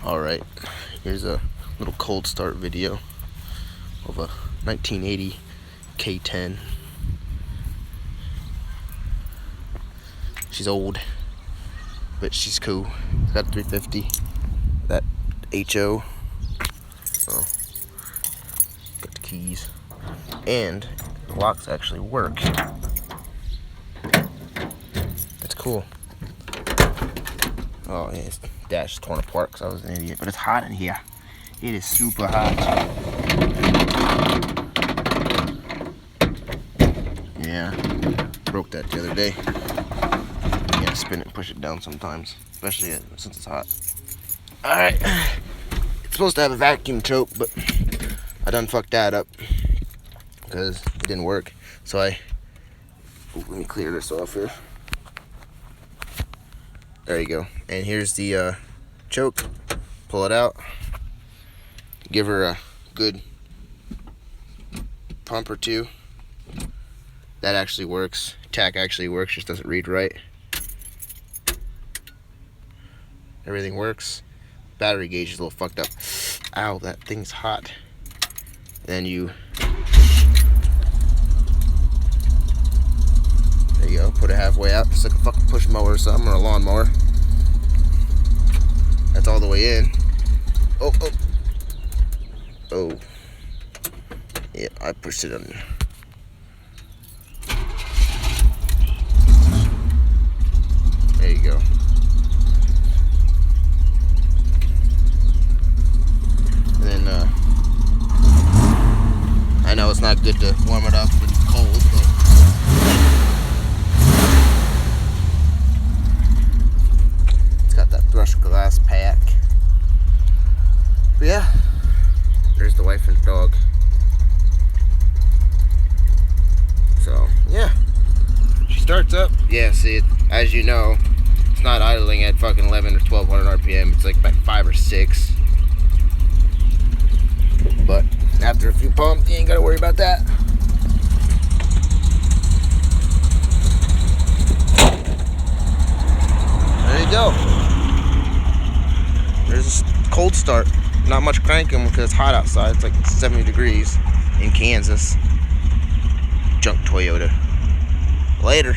Alright, here's a little cold start video of a 1980 K10. She's old, but she's cool. It's got 350, that HO. Oh, got the keys, and the locks actually work. That's cool. Oh, yeah, its dash is torn apart because I was an idiot, but it's hot in here. It is super hot. Yeah, broke that the other day. You gotta spin it and push it down sometimes, especially since it's hot. Alright, it's supposed to have a vacuum choke, but I done fucked that up because it didn't work. So let me clear this off here. There you go. And here's the choke. Pull it out. Give her a good pump or two. That actually works. Tack actually works, just doesn't read right. Everything works. Battery gauge is a little fucked up. Ow, that thing's hot. Then there you go, put it halfway out, just like a fucking push mower or something, or a lawn mower. That's all the way in. Oh. Yeah, I pushed it under. There you go. And then, I know it's not good to warm it up when it's cold, but it's got that brushed glass pack. But yeah, there's the wife and the dog. So, yeah. She starts up. Yeah, see, as you know, it's not idling at fucking 11 or 1200 RPM. It's like about 5 or 6. But after a few pumps, you ain't gotta worry about that. There you go. There's a cold start. Not much cranking because it's hot outside. It's like 70 degrees in Kansas. Junk Toyota. Later.